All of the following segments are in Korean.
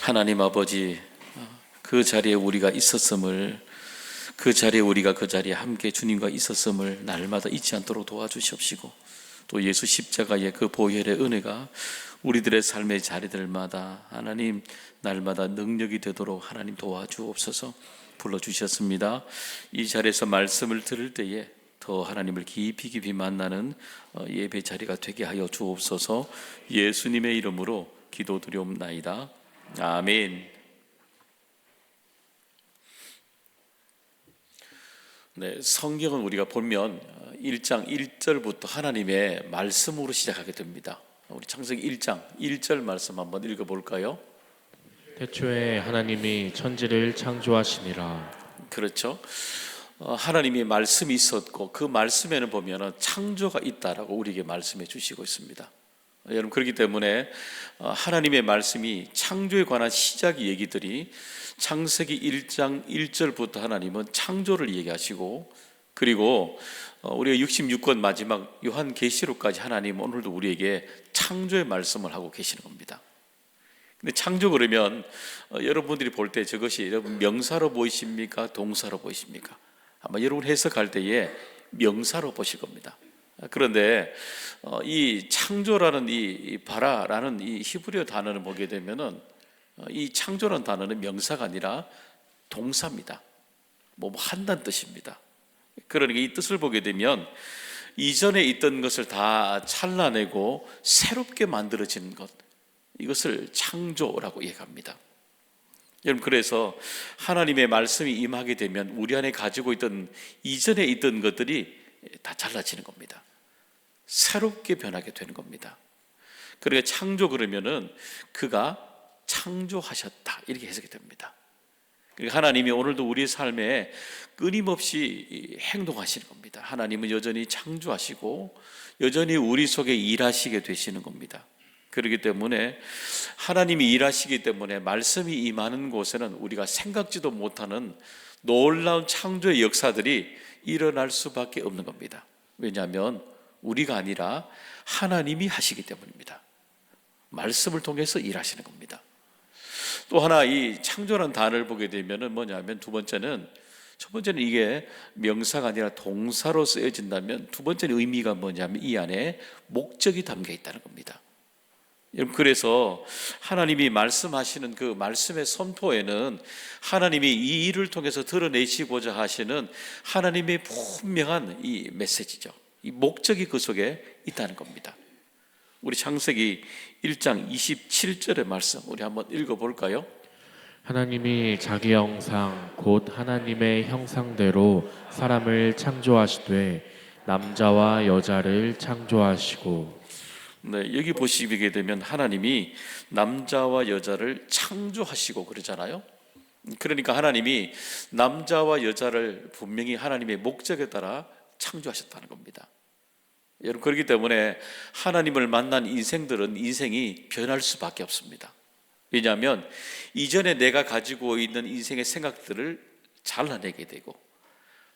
하나님 아버지, 그 자리에 우리가 있었음을, 그 자리에 우리가 그 자리에 함께 주님과 있었음을 날마다 잊지 않도록 도와주시옵시고, 또 예수 십자가의 그 보혈의 은혜가 우리들의 삶의 자리들마다 하나님 날마다 능력이 되도록 하나님 도와주옵소서. 불러주셨습니다. 이 자리에서 말씀을 들을 때에 더 하나님을 깊이 만나는 예배 자리가 되게 하여 주옵소서. 예수님의 이름으로 기도드리옵나이다. 아멘. 네, 성경은 우리가 보면 1장 1절부터 하나님의 말씀으로 시작하게 됩니다. 우리 창세기 1장 1절 말씀 한번 읽어볼까요? 태초에 하나님이 천지를 창조하시니라. 그렇죠. 하나님의 말씀이 있었고 그 말씀에는 보면 창조가 있다라고 우리에게 말씀해 주시고 있습니다. 여러분, 그렇기 때문에 하나님의 말씀이 창조에 관한 시작 얘기들이 창세기 1장 1절부터 하나님은 창조를 얘기하시고, 그리고 우리가 66권 마지막 요한계시록까지 하나님은 오늘도 우리에게 창조의 말씀을 하고 계시는 겁니다. 근데 창조 그러면 여러분들이 볼 때 저것이 여러분 명사로 보이십니까? 동사로 보이십니까? 아마 여러분 해석할 때에 명사로 보실 겁니다. 그런데 이 창조라는 이 바라라는 이 히브리어 단어를 보게 되면은 이 창조라는 단어는 명사가 아니라 동사입니다. 뭐 한다는 뜻입니다. 그러니까 이 뜻을 보게 되면 이전에 있던 것을 다 잘라내고 새롭게 만들어지는 것, 이것을 창조라고 얘기합니다. 여러분, 그래서 하나님의 말씀이 임하게 되면 우리 안에 가지고 있던 이전에 있던 것들이 다 잘라지는 겁니다. 새롭게 변하게 되는 겁니다. 그러니까 창조 그러면은 그가 창조하셨다, 이렇게 해석이 됩니다. 그러니까 하나님이 오늘도 우리의 삶에 끊임없이 행동하시는 겁니다. 하나님은 여전히 창조하시고 여전히 우리 속에 일하시게 되시는 겁니다. 그렇기 때문에 하나님이 일하시기 때문에 말씀이 임하는 곳에는 우리가 생각지도 못하는 놀라운 창조의 역사들이 일어날 수밖에 없는 겁니다. 왜냐하면 우리가 아니라 하나님이 하시기 때문입니다. 말씀을 통해서 일하시는 겁니다. 또 하나, 이 창조라는 단어를 보게 되면 뭐냐면 첫 번째는 이게 명사가 아니라 동사로 쓰여진다면, 두 번째는 의미가 뭐냐면 이 안에 목적이 담겨 있다는 겁니다. 여러분, 그래서 하나님이 말씀하시는 그 말씀의 선포에는 하나님이 이 일을 통해서 드러내시고자 하시는 하나님의 분명한 이 메시지죠. 이 목적이 그 속에 있다는 겁니다. 우리 창세기 1장 27절의 말씀 우리 한번 읽어볼까요? 하나님이 자기 형상 곧 하나님의 형상대로 사람을 창조하시되 남자와 여자를 창조하시고. 네, 여기 보시게 되면 하나님이 남자와 여자를 창조하시고 그러잖아요. 그러니까 하나님이 남자와 여자를 분명히 하나님의 목적에 따라 창조하셨다는 겁니다. 여러분, 그렇기 때문에 하나님을 만난 인생들은 인생이 변할 수밖에 없습니다. 왜냐하면 이전에 내가 가지고 있는 인생의 생각들을 잘라내게 되고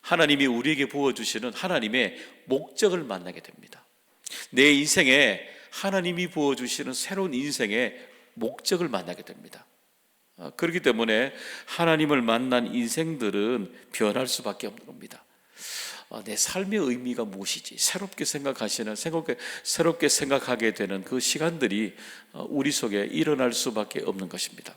하나님이 우리에게 부어주시는 하나님의 목적을 만나게 됩니다. 내 인생에 하나님이 부어주시는 새로운 인생의 목적을 만나게 됩니다. 그렇기 때문에 하나님을 만난 인생들은 변할 수밖에 없는 겁니다. 내 삶의 의미가 무엇이지? 새롭게 생각하게 되는 그 시간들이 우리 속에 일어날 수밖에 없는 것입니다.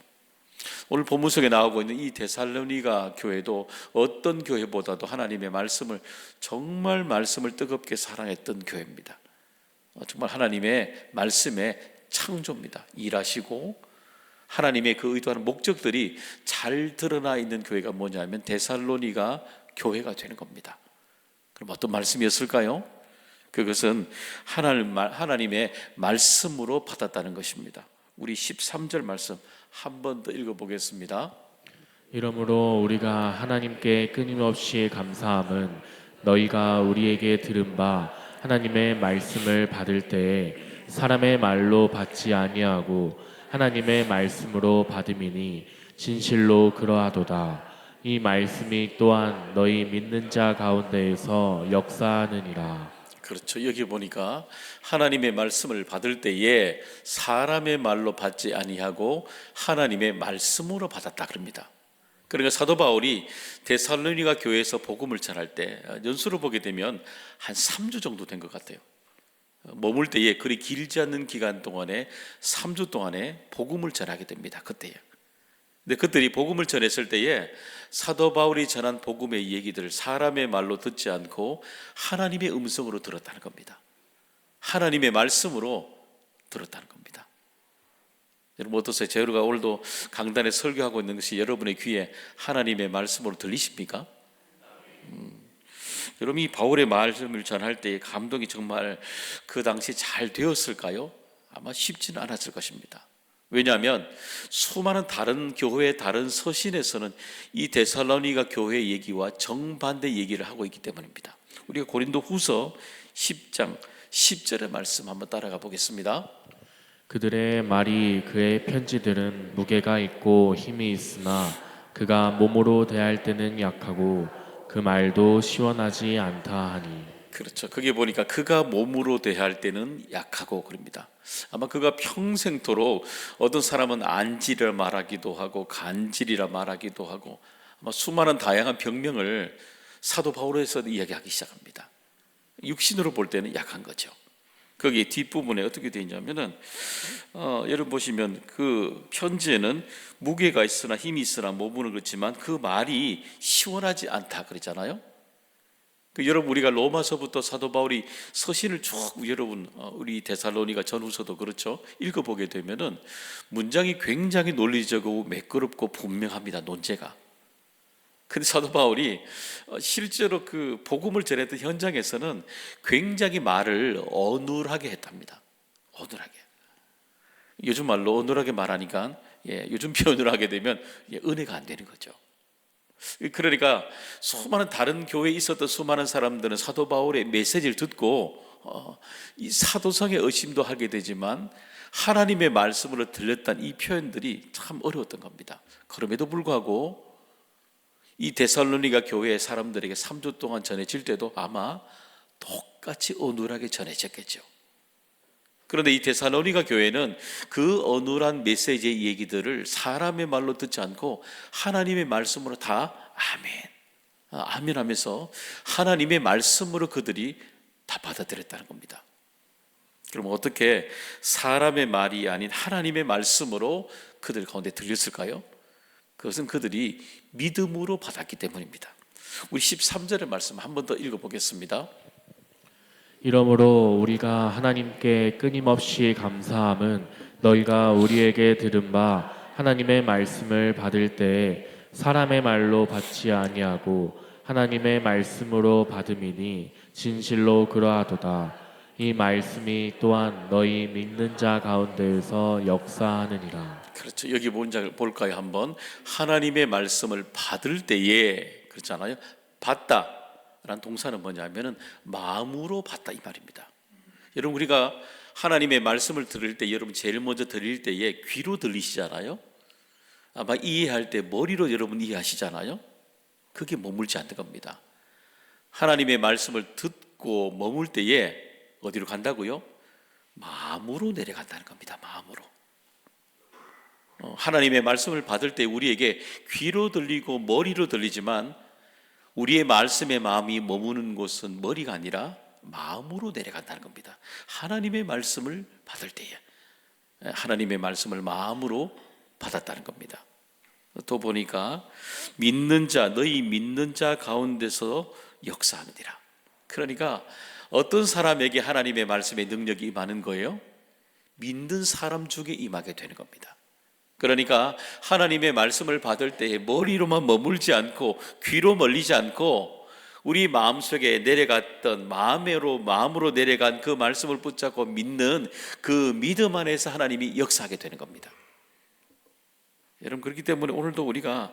오늘 본문 속에 나오고 있는 이 데살로니가 교회도 어떤 교회보다도 하나님의 말씀을 정말 말씀을 뜨겁게 사랑했던 교회입니다. 정말 하나님의 말씀의 창조입니다. 일하시고 하나님의 그 의도하는 목적들이 잘 드러나 있는 교회가 뭐냐면 데살로니가 교회가 되는 겁니다. 그럼 어떤 말씀이었을까요? 그것은 하나님의 말씀으로 받았다는 것입니다. 우리 13절 말씀 한 번 더 읽어보겠습니다. 이러므로 우리가 하나님께 끊임없이 감사함은 너희가 우리에게 들은 바 하나님의 말씀을 받을 때에 사람의 말로 받지 아니하고 하나님의 말씀으로 받음이니 진실로 그러하도다. 이 말씀이 또한 너희 믿는 자 가운데에서 역사하느니라. 그렇죠. 여기 보니까 하나님의 말씀을 받을 때에 사람의 말로 받지 아니하고 하나님의 말씀으로 받았다 그럽니다. 그러니까 사도 바울이 데살로니가 교회에서 복음을 전할 때 연수로 보게 되면 한 3주 정도 된 것 같아요. 머물 때에 그리 길지 않는 기간 동안에 3주 동안에 복음을 전하게 됩니다. 그때에. 근데 그들이 복음을 전했을 때에 사도 바울이 전한 복음의 얘기들을 사람의 말로 듣지 않고 하나님의 음성으로 들었다는 겁니다. 하나님의 말씀으로 들었다는 겁니다. 여러분 어떠세요? 제가 오늘도 강단에 설교하고 있는 것이 여러분의 귀에 하나님의 말씀으로 들리십니까? 여러분 이 바울의 말씀을 전할 때의 감동이 정말 그 당시 잘 되었을까요? 아마 쉽지는 않았을 것입니다. 왜냐하면 수많은 다른 교회 다른 서신에서는 이 데살로니가 교회 얘기와 정반대 얘기를 하고 있기 때문입니다. 우리가 고린도 후서 10장 10절의 말씀 한번 따라가 보겠습니다. 그들의 말이 그의 편지들은 무게가 있고 힘이 있으나 그가 몸으로 대할 때는 약하고 그 말도 시원하지 않다 하니. 그렇죠. 거기 보니까 그가 몸으로 대할 때는 약하고 그럽니다. 아마 그가 평생토록 어떤 사람은 안질이라 말하기도 하고 간질이라 말하기도 하고 아마 수많은 다양한 병명을 사도 바울에서 이야기하기 시작합니다. 육신으로 볼 때는 약한 거죠. 거기 뒷부분에 어떻게 되어 있냐면은 여러분 보시면 그 편지에는 무게가 있으나 힘이 있으나 몸은 그렇지만 그 말이 시원하지 않다 그랬잖아요. 여러분 우리가 로마서부터 사도 바울이 서신을 쭉 여러분 우리 데살로니가 전후서도 그렇죠. 읽어보게 되면은 문장이 굉장히 논리적이고 매끄럽고 분명합니다. 논제가. 근데 사도 바울이 실제로 그 복음을 전했던 현장에서는 굉장히 말을 어눌하게 했답니다. 어눌하게. 요즘 말로 어눌하게 말하니까 요즘 표현을 하게 되면 은혜가 안 되는 거죠. 그러니까 수많은 다른 교회에 있었던 수많은 사람들은 사도 바울의 메시지를 듣고 이 사도성의 의심도 하게 되지만 하나님의 말씀으로 들렸던 이 표현들이 참 어려웠던 겁니다. 그럼에도 불구하고 이 데살로니가 교회의 사람들에게 3주 동안 전해질 때도 아마 똑같이 어눌하게 전해졌겠죠. 그런데 이 데살로니가 교회는 그 어눌한 메시지의 얘기들을 사람의 말로 듣지 않고 하나님의 말씀으로 다 아멘 하면서 하나님의 말씀으로 그들이 다 받아들였다는 겁니다. 그럼 어떻게 사람의 말이 아닌 하나님의 말씀으로 그들 가운데 들렸을까요? 그것은 그들이 믿음으로 받았기 때문입니다. 우리 13절의 말씀 한 번 더 읽어보겠습니다. 이러므로 우리가 하나님께 끊임없이 감사함은 너희가 우리에게 들은 바 하나님의 말씀을 받을 때에 사람의 말로 받지 아니하고 하나님의 말씀으로 받음이니 진실로 그러하도다. 이 말씀이 또한 너희 믿는 자 가운데에서 역사하느니라. 그렇죠. 여기 뭔지 볼까요? 한번 하나님의 말씀을 받을 때에 그렇잖아요. 받다라는 동사는 뭐냐면은 마음으로 받다 이 말입니다. 여러분 우리가 하나님의 말씀을 들을 때 여러분 제일 먼저 들을 때에 귀로 들리시잖아요. 아마 이해할 때 머리로 여러분 이해하시잖아요. 그게 머물지 않는 겁니다. 하나님의 말씀을 듣고 머물 때에 어디로 간다고요? 마음으로 내려간다는 겁니다. 마음으로. 하나님의 말씀을 받을 때 우리에게 귀로 들리고 머리로 들리지만 우리의 말씀의 마음이 머무는 곳은 머리가 아니라 마음으로 내려간다는 겁니다. 하나님의 말씀을 받을 때에 하나님의 말씀을 마음으로 받았다는 겁니다. 또 보니까 믿는 자 너희 믿는 자 가운데서 역사하느니라. 그러니까 어떤 사람에게 하나님의 말씀의 능력이 임하는 거예요? 믿는 사람 중에 임하게 되는 겁니다. 그러니까 하나님의 말씀을 받을 때에 머리로만 머물지 않고 귀로 멀리지 않고 우리 마음속에 내려갔던 마음으로 내려간 그 말씀을 붙잡고 믿는 그 믿음 안에서 하나님이 역사하게 되는 겁니다. 여러분 그렇기 때문에 오늘도 우리가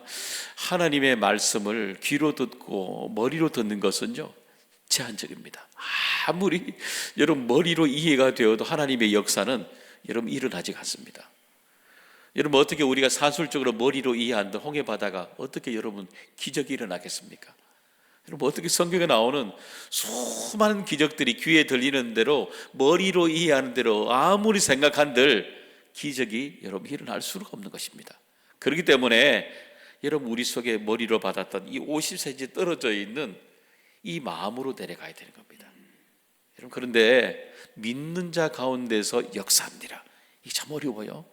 하나님의 말씀을 귀로 듣고 머리로 듣는 것은요 제한적입니다. 아무리 여러분 머리로 이해가 되어도 하나님의 역사는 여러분 일어나지 않습니다. 여러분 어떻게 우리가 사술적으로 머리로 이해한다 홍해 바다가 어떻게 여러분 기적이 일어나겠습니까? 여러분, 어떻게 성경에 나오는 수많은 기적들이 귀에 들리는 대로, 머리로 이해하는 대로 아무리 생각한들 기적이 여러분 일어날 수가 없는 것입니다. 그렇기 때문에 여러분, 우리 속에 머리로 받았던 이 50cm 떨어져 있는 이 마음으로 내려가야 되는 겁니다. 여러분, 그런데 믿는 자 가운데서 역사합니다. 이게 참 어려워요.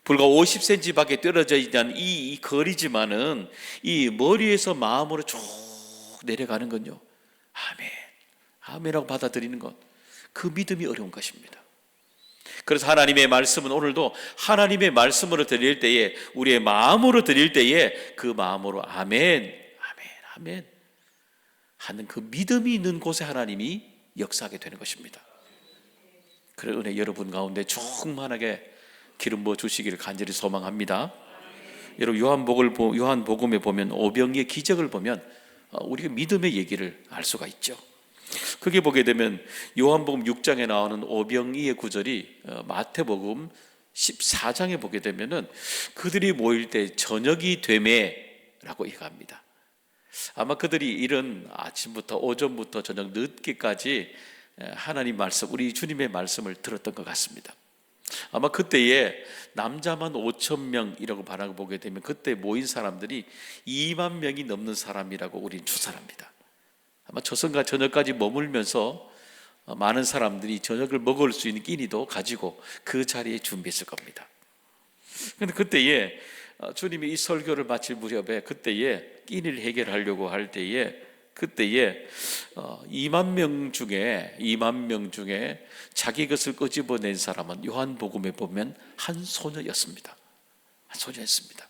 불과 50cm 밖에 떨어져 있는 이 거리지만은 이 머리에서 마음으로 쭉 내려가는 건요, 아멘, 아멘이라고 받아들이는 것, 그 믿음이 어려운 것입니다. 그래서 하나님의 말씀은 오늘도 하나님의 말씀으로 드릴 때에, 우리의 마음으로 드릴 때에 그 마음으로 아멘, 아멘, 아멘 하는 그 믿음이 있는 곳에 하나님이 역사하게 되는 것입니다. 그런 은혜 여러분 가운데 충만하게 기름 부어 주시기를 간절히 소망합니다. 여러분, 요한복음에 보면 오병이의 기적을 보면 우리가 믿음의 얘기를 알 수가 있죠. 그게 보게 되면 요한복음 6장에 나오는 오병이의 구절이 마태복음 14장에 보게 되면은 그들이 모일 때 저녁이 되매라고 얘기합니다. 아마 그들이 이른 아침부터 오전부터 저녁 늦게까지 하나님 말씀, 우리 주님의 말씀을 들었던 것 같습니다. 아마 그때에 남자만 5,000명이라고 반하고 보게 되면 그때 모인 사람들이 2만 명이 넘는 사람이라고 우리는 추산합니다. 아마 초선과 저녁까지 머물면서 많은 사람들이 저녁을 먹을 수 있는 끼니도 가지고 그 자리에 준비했을 겁니다. 그런데 그때에 주님이 이 설교를 마칠 무렵에 그때에 끼니를 해결하려고 할 때에 그때에 2만 명 중에 자기 것을 끄집어낸 사람은 요한복음에 보면 한 소녀였습니다. 한 소녀였습니다.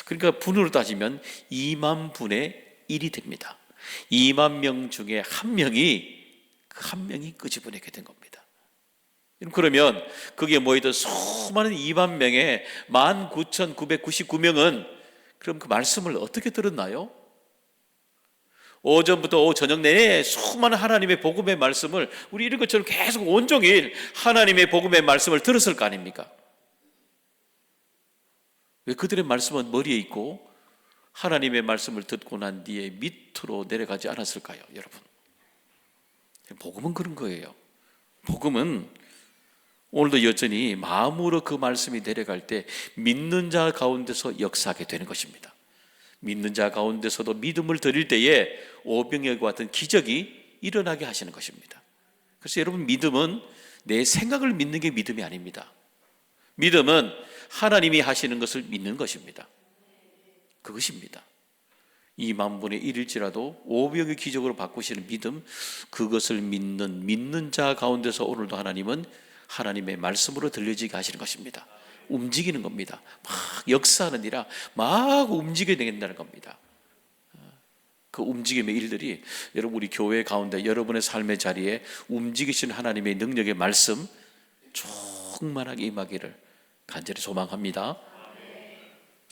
그러니까 분으로 따지면 2만 분의 1이 됩니다. 2만 명 중에 한 명이 끄집어내게 된 겁니다. 그러면 그게 모이던 수많은 2만 명의 19,999명은 그럼 그 말씀을 어떻게 들었나요? 오전부터 저녁 내내 수많은 하나님의 복음의 말씀을 우리 이런 것처럼 계속 온종일 하나님의 복음의 말씀을 들었을 거 아닙니까? 왜 그들의 말씀은 머리에 있고 하나님의 말씀을 듣고 난 뒤에 밑으로 내려가지 않았을까요, 여러분? 복음은 그런 거예요. 복음은 오늘도 여전히 마음으로 그 말씀이 내려갈 때 믿는 자 가운데서 역사하게 되는 것입니다. 믿는 자 가운데서도 믿음을 드릴 때에 오병이와 같은 기적이 일어나게 하시는 것입니다. 그래서 여러분, 믿음은 내 생각을 믿는 게 믿음이 아닙니다. 믿음은 하나님이 하시는 것을 믿는 것입니다. 그것입니다. 2만 분의 1일지라도 오병의 기적으로 바꾸시는 믿음, 그것을 믿는 자 가운데서 오늘도 하나님은 하나님의 말씀으로 들려지게 하시는 것입니다. 움직이는 겁니다. 막 역사하는 일이라 막 움직여야 된다는 겁니다. 그 움직임의 일들이 여러분, 우리 교회 가운데 여러분의 삶의 자리에 움직이신 하나님의 능력의 말씀 충만하게 임하기를 간절히 소망합니다.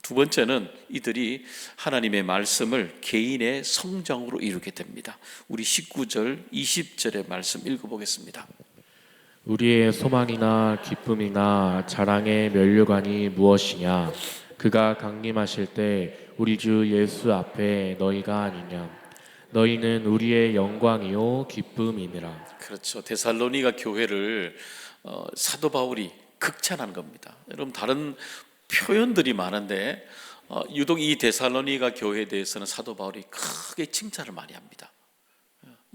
두 번째는 이들이 하나님의 말씀을 개인의 성장으로 이루게 됩니다. 우리 19절 20절의 말씀 읽어보겠습니다. 우리의 소망이나 기쁨이나 자랑의 면류관이 무엇이냐? 그가 강림하실 때 우리 주 예수 앞에 너희가 아니냐? 너희는 우리의 영광이요 기쁨이니라. 그렇죠. 데살로니가 교회를 사도 바울이 극찬한 겁니다. 여러분, 다른 표현들이 많은데 유독 이 데살로니가 교회에 대해서는 사도 바울이 크게 칭찬을 많이 합니다.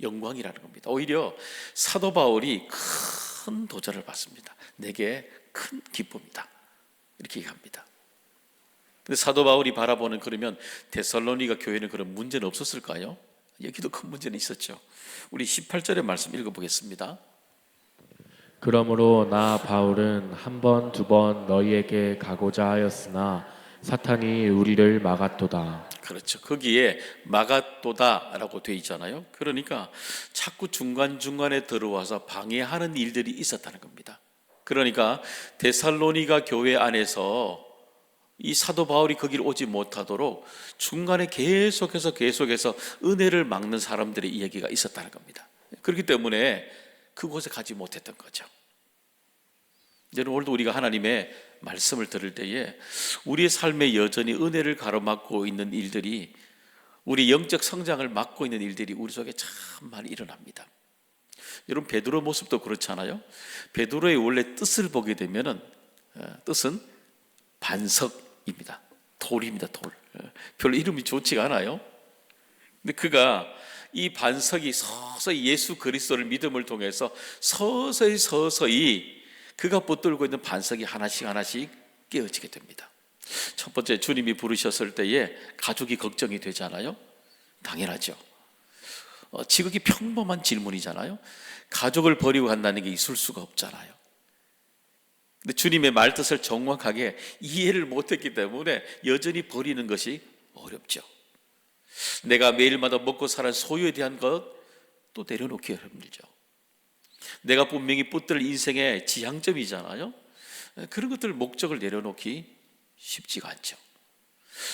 영광이라는 겁니다. 오히려 사도 바울이 큰 도전을 받습니다. 내게 큰 기쁨이다, 이렇게 얘기합니다. 근데 사도 바울이 바라보는, 그러면 데살로니가 교회는 그런 문제는 없었을까요? 여기도 큰 문제는 있었죠. 우리 18절의 말씀 읽어보겠습니다. 그러므로 나 바울은 한 번, 두 번 너희에게 가고자 하였으나 사탄이 우리를 막았도다. 그렇죠. 거기에 막았도다라고 되어 있잖아요. 그러니까 자꾸 중간중간에 들어와서 방해하는 일들이 있었다는 겁니다. 그러니까 데살로니가 교회 안에서 이 사도 바울이 거기를 오지 못하도록 중간에 계속해서 은혜를 막는 사람들의 이야기가 있었다는 겁니다. 그렇기 때문에 그곳에 가지 못했던 거죠. 여러분, 오늘도 우리가 하나님의 말씀을 들을 때에 우리의 삶에 여전히 은혜를 가로막고 있는 일들이 우리 영적 성장을 막고 있는 일들이 우리 속에 참 많이 일어납니다. 여러분, 베드로 모습도 그렇잖아요. 베드로의 원래 뜻을 보게 되면은 뜻은 반석입니다. 돌입니다. 돌. 별로 이름이 좋지가 않아요. 근데 그가 이 반석이 서서히 예수 그리스도를 믿음을 통해서 서서히 그가 붙들고 있는 반석이 하나씩 깨어지게 됩니다. 첫 번째, 주님이 부르셨을 때에 가족이 걱정이 되잖아요. 당연하죠. 지극히 평범한 질문이잖아요. 가족을 버리고 간다는 게 있을 수가 없잖아요. 근데 주님의 말뜻을 정확하게 이해를 못했기 때문에 여전히 버리는 것이 어렵죠. 내가 매일마다 먹고 사는 소유에 대한 것도 내려놓기 힘들죠. 내가 분명히 붙들 인생의 지향점이잖아요. 그런 것들 목적을 내려놓기 쉽지가 않죠.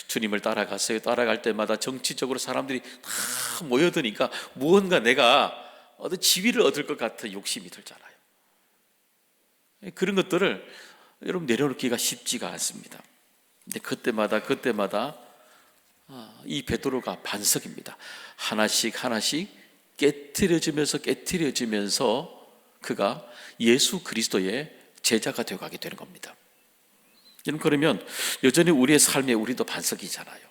주님을 따라갔어요. 따라갈 때마다 정치적으로 사람들이 다 모여드니까 무언가 내가 어떤 지위를 얻을 것 같은 욕심이 들잖아요. 그런 것들을 여러분 내려놓기가 쉽지가 않습니다. 근데 그때마다 이 베드로가 반석입니다. 하나씩 깨트려지면서 그가 예수 그리스도의 제자가 되어가게 되는 겁니다. 그러면 여전히 우리의 삶에 우리도 반석이잖아요.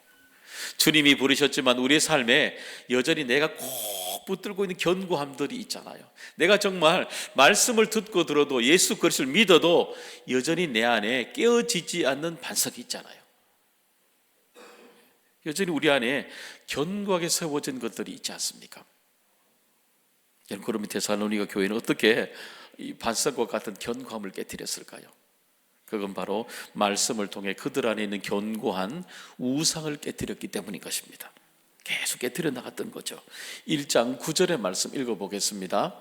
주님이 부르셨지만 우리의 삶에 여전히 내가 꼭 붙들고 있는 견고함들이 있잖아요. 내가 정말 말씀을 듣고 들어도 예수 그리스도를 믿어도 여전히 내 안에 깨어지지 않는 반석이 있잖아요. 여전히 우리 안에 견고하게 세워진 것들이 있지 않습니까? 그러면 데살로니가 교회는 어떻게 이 반석과 같은 견고함을 깨뜨렸을까요? 그건 바로 말씀을 통해 그들 안에 있는 견고한 우상을 깨뜨렸기 때문인 것입니다. 계속 깨뜨려 나갔던 거죠. 1장 9절의 말씀 읽어보겠습니다.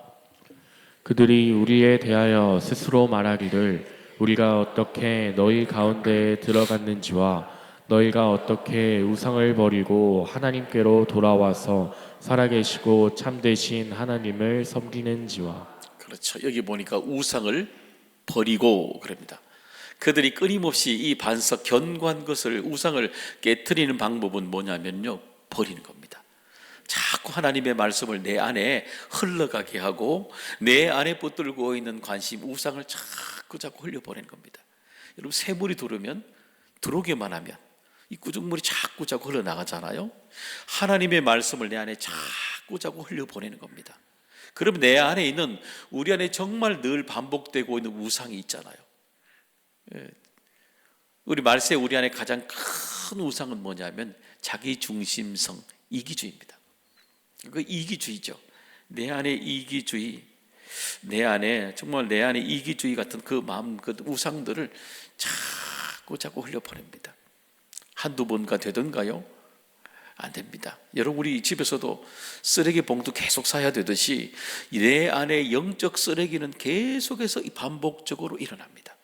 그들이 우리에 대하여 스스로 말하기를 우리가 어떻게 너희 가운데에 들어갔는지와 너희가 어떻게 우상을 버리고 하나님께로 돌아와서 살아계시고 참되신 하나님을 섬기는지와. 그렇죠. 여기 보니까 우상을 버리고 그럽니다. 그들이 끊임없이 이 반석 견고한 것을 우상을 깨트리는 방법은 뭐냐면요, 버리는 겁니다. 자꾸 하나님의 말씀을 내 안에 흘러가게 하고 내 안에 붙들고 있는 관심, 우상을 자꾸 흘려보내는 겁니다. 여러분, 새물이 들어오기만 하면 이 구죽물이 자꾸 흘러나가잖아요. 하나님의 말씀을 내 안에 자꾸 흘려보내는 겁니다. 그러면 내 안에 있는, 우리 안에 정말 늘 반복되고 있는 우상이 있잖아요. 우리 말세 우리 안에 가장 큰 우상은 뭐냐면 자기 중심성, 이기주의입니다. 그 이기주의죠. 내 안에 이기주의, 내 안에 이기주의 같은 그 마음, 그 우상들을 자꾸 흘려보냅니다. 한두 번가 되던가요? 안 됩니다. 여러분, 우리 집에서도 쓰레기 봉투 계속 사야 되듯이 내 안에 영적 쓰레기는 계속해서 반복적으로 일어납니다.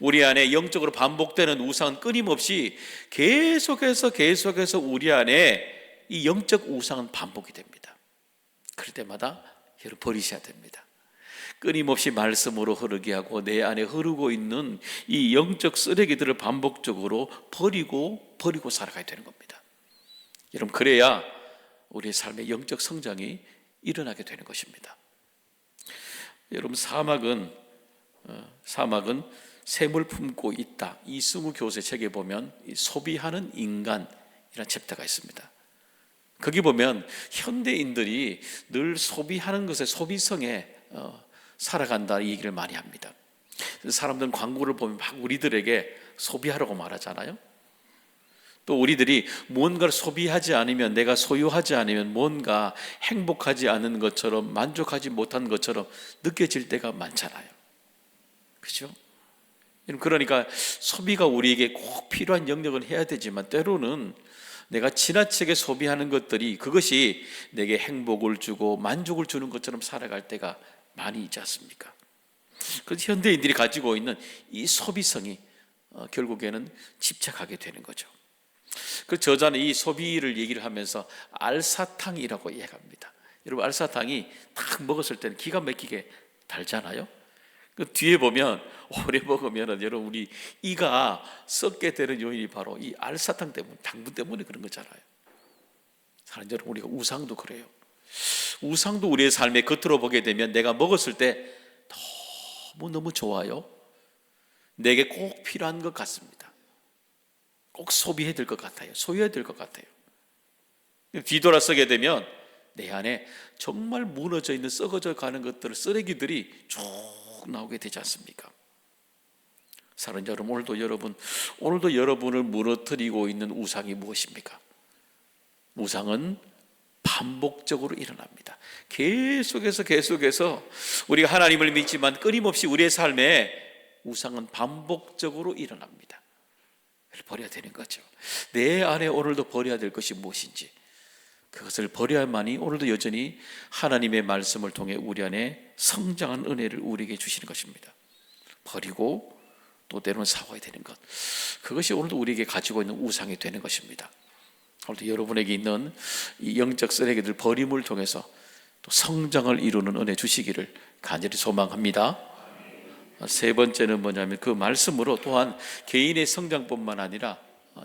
우리 안에 영적으로 반복되는 우상은 끊임없이 계속해서 우리 안에 이 영적 우상은 반복이 됩니다. 그럴 때마다 여러분 버리셔야 됩니다. 끊임없이 말씀으로 흐르게 하고 내 안에 흐르고 있는 이 영적 쓰레기들을 반복적으로 버리고 살아가야 되는 겁니다. 여러분, 그래야 우리의 삶의 영적 성장이 일어나게 되는 것입니다. 여러분, 사막은 샘을 품고 있다. 이승우 교수의 책에 보면 소비하는 인간이라는 챕터가 있습니다. 거기 보면 현대인들이 늘 소비하는 것에, 소비성에 살아간다, 이 얘기를 많이 합니다. 사람들은 광고를 보면 막 우리들에게 소비하라고 말하잖아요. 또 우리들이 무언가를 소비하지 않으면, 내가 소유하지 않으면 뭔가 행복하지 않은 것처럼, 만족하지 못한 것처럼 느껴질 때가 많잖아요. 그렇죠? 그러니까 소비가 우리에게 꼭 필요한 영역은 해야 되지만 때로는 내가 지나치게 소비하는 것들이, 그것이 내게 행복을 주고 만족을 주는 것처럼 살아갈 때가 많이 있지 않습니까? 그래서 현대인들이 가지고 있는 이 소비성이 결국에는 집착하게 되는 거죠. 그 저자는 이 소비를 얘기를 하면서 알사탕이라고 얘기합니다. 여러분, 알사탕이 딱 먹었을 때는 기가 막히게 달잖아요. 그 뒤에 보면 오래 먹으면 여러분, 우리 이가 썩게 되는 요인이 바로 이 알사탕 때문에, 당분 때문에 그런 거잖아요. 사랑하는 여러분, 우리가 우상도 그래요. 우상도 우리의 삶에 겉으로 보게 되면 내가 먹었을 때 너무 좋아요. 내게 꼭 필요한 것 같습니다. 꼭 소비해야 될 것 같아요. 소유해야 될 것 같아요. 뒤돌아서게 되면 내 안에 정말 무너져 있는 썩어져 가는 것들, 쓰레기들이 쭉 나오게 되지 않습니까? 사랑하는 여러분, 오늘도 여러분을 무너뜨리고 있는 우상이 무엇입니까? 우상은 반복적으로 일어납니다. 계속해서 우리가 하나님을 믿지만 끊임없이 우리의 삶에 우상은 반복적으로 일어납니다. 버려야 되는 거죠. 내 안에 오늘도 버려야 될 것이 무엇인지, 그것을 버려야만이 오늘도 여전히 하나님의 말씀을 통해 우리 안에 성장한 은혜를 우리에게 주시는 것입니다. 버리고 또 때로는 사와야 되는 것, 그것이 오늘도 우리에게 가지고 있는 우상이 되는 것입니다. 오늘도 여러분에게 있는 이 영적 쓰레기들 버림을 통해서 또 성장을 이루는 은혜 주시기를 간절히 소망합니다. 세 번째는 뭐냐면 그 말씀으로 또한 개인의 성장뿐만 아니라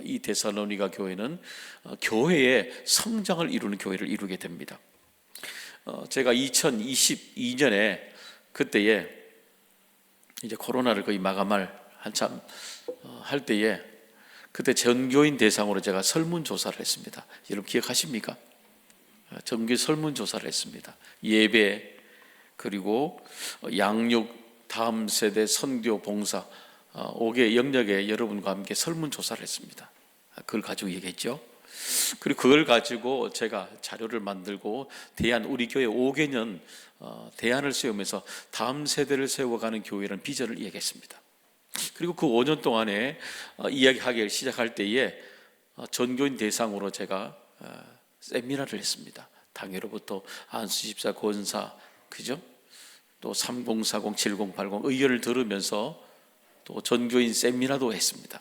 이 데살로니가 교회는 교회의 성장을 이루는 교회를 이루게 됩니다. 제가 2022년에 그때에 이제 코로나를 거의 마감할 한참 할 때에 그때 전교인 대상으로 제가 설문조사를 했습니다. 여러분 기억하십니까? 전교 설문조사를 했습니다. 예배, 그리고 양육, 다음 세대 선교 봉사 5개 영역에 여러분과 함께 설문조사를 했습니다. 그걸 가지고 얘기했죠. 그리고 그걸 가지고 제가 자료를 만들고 우리 교회 5개년 대안을 세우면서 다음 세대를 세워가는 교회라는 비전을 얘기했습니다. 그리고 그 5년 동안에 이야기하기 시작할 때에 전교인 대상으로 제가 세미나를 했습니다. 당회로부터 안수집사, 권사, 그죠? 또 3040, 7080 의견을 들으면서 또 전교인 세미나도 했습니다.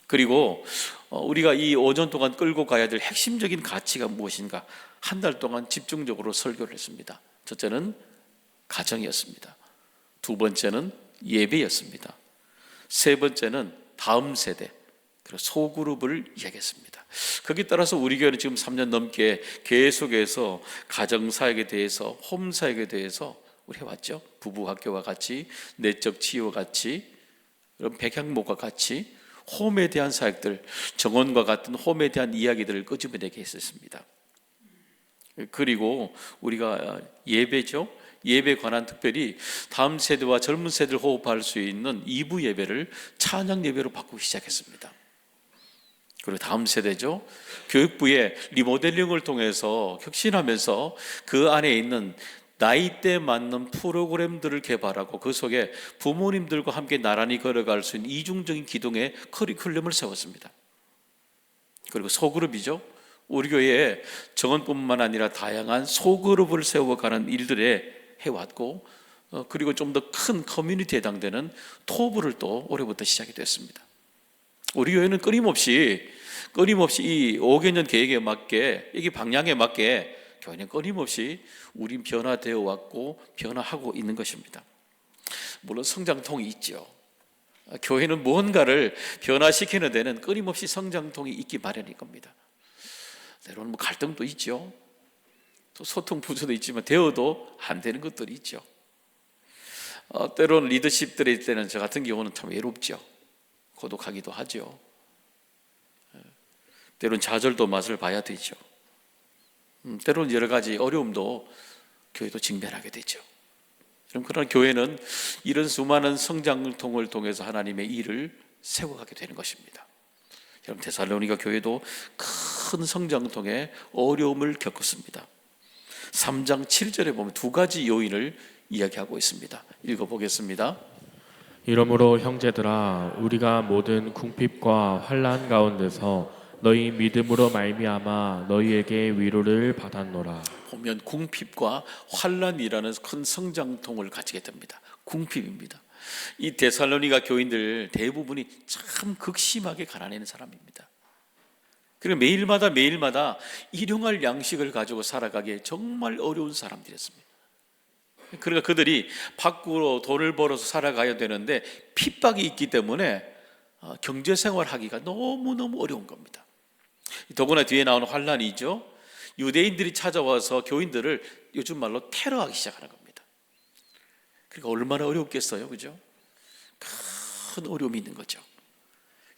그리고 우리가 이 5년 동안 끌고 가야 될 핵심적인 가치가 무엇인가 한 달 동안 집중적으로 설교를 했습니다. 첫째는 가정이었습니다. 두 번째는 예배였습니다. 세 번째는 다음 세대, 그리고 소그룹을 이야기했습니다. 거기에 따라서 우리 교회는 지금 3년 넘게 계속해서 가정사역에 대해서, 홈사역에 대해서 우리 해왔죠. 부부학교와 같이, 내적 치유와 같이, 그런 백향목과 같이 홈에 대한 사역들, 정원과 같은 홈에 대한 이야기들을 끄집어내게 했었습니다. 그리고 우리가 예배죠. 예배에 관한 특별히 다음 세대와 젊은 세대를 호흡할 수 있는 2부 예배를 찬양 예배로 바꾸기 시작했습니다. 그리고 다음 세대죠. 교육부의 리모델링을 통해서 혁신하면서 그 안에 있는 나이대에 맞는 프로그램들을 개발하고 그 속에 부모님들과 함께 나란히 걸어갈 수 있는 이중적인 기동의 커리큘럼을 세웠습니다. 그리고 소그룹이죠. 우리 교회에 정원뿐만 아니라 다양한 소그룹을 세워가는 일들에 해왔고, 그리고 좀 더 큰 커뮤니티에 해당되는 토부를 또 올해부터 시작이 됐습니다. 우리 교회는 끊임없이 이 5개년 계획에 맞게, 이 방향에 맞게 교회는 끊임없이 우린 변화되어 왔고 변화하고 있는 것입니다. 물론 성장통이 있죠. 교회는 무언가를 변화시키는 데는 끊임없이 성장통이 있기 마련인 겁니다. 때로는 갈등도 있죠. 또 소통 부족도 있지만 되어도 안 되는 것들이 있죠. 때로는 리더십들일 때는 저 같은 경우는 참 외롭죠. 고독하기도 하죠. 때로는 좌절도 맛을 봐야 되죠. 때로는 여러 가지 어려움도 교회도 직면하게 되죠. 그러나 교회는 이런 수많은 성장통을 통해서 하나님의 일을 세워가게 되는 것입니다. 여러분, 데살로니가 교회도 큰 성장통에 어려움을 겪었습니다. 3장 7절에 보면 두 가지 요인을 이야기하고 있습니다. 읽어보겠습니다. 이러므로 형제들아, 우리가 모든 궁핍과 환난 가운데서 너희 믿음으로 말미암아 너희에게 위로를 받았노라. 보면 궁핍과 환난이라는 큰 성장통을 가지게 됩니다. 궁핍입니다. 이 데살로니가 교인들 대부분이 참 극심하게 가난한 사람입니다. 그리고 매일마다 일용할 양식을 가지고 살아가기에 정말 어려운 사람들이었습니다. 그러니까 그들이 밖으로 돈을 벌어서 살아가야 되는데 핍박이 있기 때문에 경제생활하기가 너무너무 어려운 겁니다. 더구나 뒤에 나오는 환난이죠. 유대인들이 찾아와서 교인들을 요즘 말로 테러하기 시작하는 겁니다. 그러니까 얼마나 어렵겠어요, 그죠? 큰 어려움이 있는 거죠.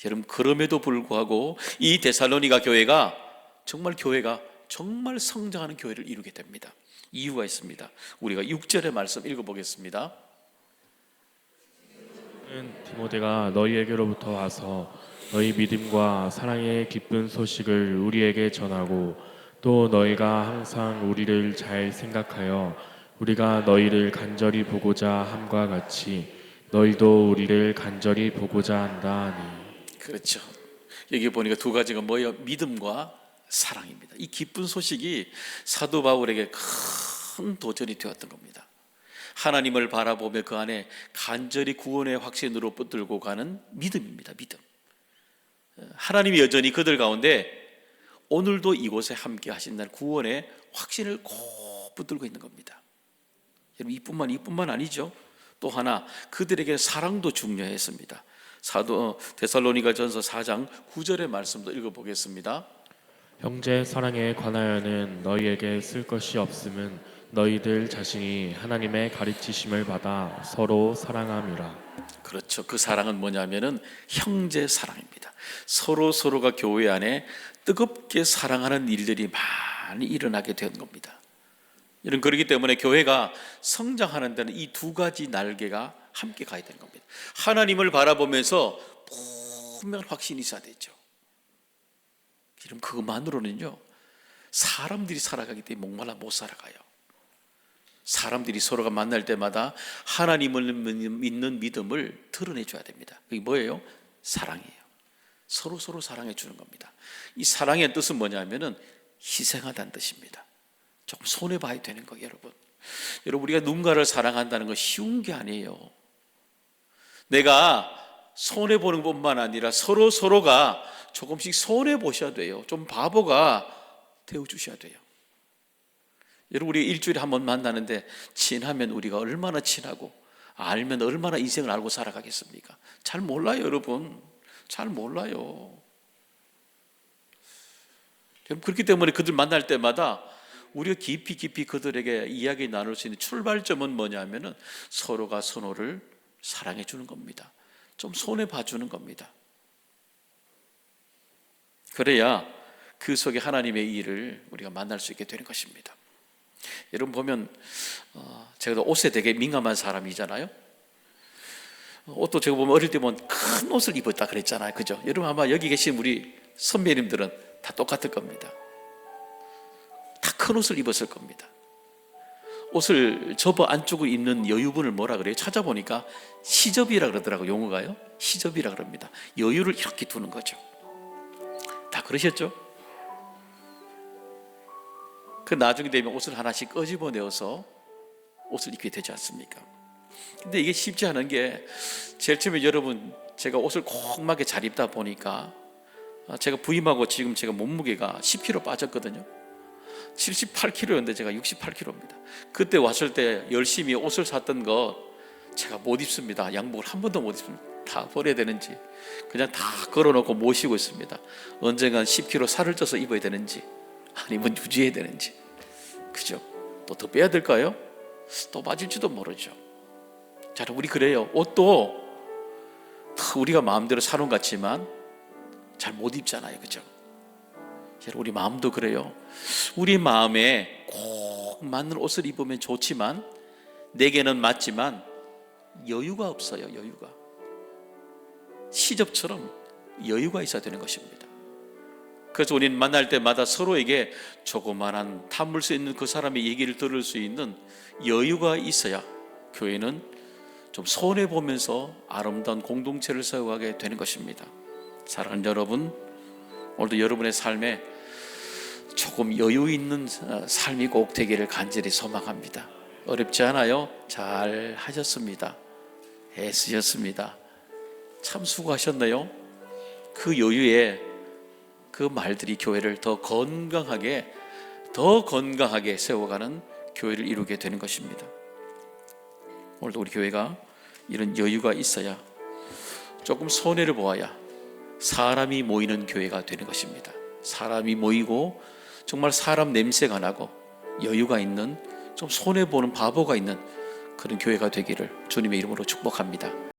여러분, 그럼에도 불구하고 이 데살로니가 교회가 정말 성장하는 교회를 이루게 됩니다. 이유가 있습니다. 우리가 6절의 말씀 읽어보겠습니다. 디모데가 너희에게로부터 와서 너희 믿음과 사랑의 기쁜 소식을 우리에게 전하고 또 너희가 항상 우리를 잘 생각하여 우리가 너희를 간절히 보고자 함과 같이 너희도 우리를 간절히 보고자 한다 하니. 그렇죠. 여기 보니까 두 가지가 뭐예요? 믿음과 사랑입니다. 이 기쁜 소식이 사도 바울에게 큰 도전이 되었던 겁니다. 하나님을 바라보며 그 안에 간절히 구원의 확신으로 붙들고 가는 믿음입니다. 믿음. 하나님이 여전히 그들 가운데 오늘도 이곳에 함께 하신다는 구원의 확신을 꼭 붙들고 있는 겁니다. 여러분, 이뿐만 아니죠. 또 하나, 그들에게 사랑도 중요했습니다. 사도 데살로니가전서 4장 9절의 말씀도 읽어보겠습니다. 형제 사랑에 관하여는 너희에게 쓸 것이 없음은 너희들 자신이 하나님의 가르치심을 받아 서로 사랑함이라. 그렇죠. 그 사랑은 뭐냐면은 형제 사랑입니다. 서로가 교회 안에 뜨겁게 사랑하는 일들이 많이 일어나게 된 겁니다. 이런 그렇기 때문에 교회가 성장하는 데는 이 두 가지 날개가 함께 가야 되는 겁니다. 하나님을 바라보면서 분명한 확신이 있어야 되죠. 그럼 그것만으로는요, 사람들이 살아가기 때문에 목말라 못 살아가요. 사람들이 서로가 만날 때마다 하나님을 믿는 믿음을 드러내줘야 됩니다. 그게 뭐예요? 사랑이에요. 서로 사랑해 주는 겁니다. 이 사랑의 뜻은 뭐냐면은 희생하다는 뜻입니다. 조금 손해봐야 되는 거예요, 여러분. 우리가 누군가를 사랑한다는 건 쉬운 게 아니에요. 내가 손해보는 것뿐만 아니라 서로가 조금씩 손해보셔야 돼요. 좀 바보가 되어주셔야 돼요. 여러분, 우리 일주일에 한 번 만나는데 친하면 우리가 얼마나 친하고 알면 얼마나 인생을 알고 살아가겠습니까? 잘 몰라요, 여러분. 잘 몰라요. 그렇기 때문에 그들 만날 때마다 우리가 깊이 그들에게 이야기 나눌 수 있는 출발점은 뭐냐면은 서로가 서로를 사랑해 주는 겁니다. 좀 손해 봐주는 겁니다. 그래야 그 속에 하나님의 일을 우리가 만날 수 있게 되는 것입니다. 여러분 보면 제가 옷에 되게 민감한 사람이잖아요. 옷도 제가 보면 어릴 때 보면 큰 옷을 입었다 그랬잖아요, 그죠? 여러분 아마 여기 계신 우리 선배님들은 다 똑같을 겁니다. 다 큰 옷을 입었을 겁니다. 옷을 접어 안쪽으로 입는 여유분을 뭐라 그래요? 찾아보니까 시접이라 그러더라고요. 용어가요. 시접이라 그럽니다. 여유를 이렇게 두는 거죠. 다 그러셨죠? 그 나중에 되면 옷을 하나씩 끄집어내어서 옷을 입게 되지 않습니까? 근데 이게 쉽지 않은 게 제일 처음에 여러분 제가 옷을 꼭 맞게 잘 입다 보니까 제가 부임하고 지금 제가 몸무게가 10kg 빠졌거든요. 78kg였는데 제가 68kg입니다. 그때 왔을 때 열심히 옷을 샀던 거 제가 못 입습니다. 양복을 한 번도 못 입습니다. 다 버려야 되는지 그냥 다 걸어놓고 모시고 있습니다. 언젠간 10kg 살을 쪄서 입어야 되는지 아니면 유지해야 되는지, 그죠? 또 더 빼야 될까요? 또 맞을지도 모르죠. 자, 우리 그래요. 옷도 우리가 마음대로 사놓은 것 같지만 잘 못 입잖아요, 그죠? 우리 마음도 그래요. 우리 마음에 꼭 맞는 옷을 입으면 좋지만 내게는 맞지만 여유가 없어요. 여유가 시접처럼 여유가 있어야 되는 것입니다. 그래서 우리는 만날 때마다 서로에게 조그만한 탐물 수 있는 그 사람의 얘기를 들을 수 있는 여유가 있어야 교회는 좀 손해보면서 아름다운 공동체를 세워가게 되는 것입니다. 사랑하는 여러분, 오늘도 여러분의 삶에 조금 여유 있는 삶이 꼭 되기를 간절히 소망합니다. 어렵지 않아요? 잘 하셨습니다. 애쓰셨습니다. 참 수고하셨네요. 그 여유에 그 말들이 교회를 더 건강하게 세워가는 교회를 이루게 되는 것입니다. 오늘도 우리 교회가 이런 여유가 있어야 조금 손해를 보아야 사람이 모이는 교회가 되는 것입니다. 사람이 모이고 정말 사람 냄새가 나고 여유가 있는, 좀 손해보는 바보가 있는 그런 교회가 되기를 주님의 이름으로 축복합니다.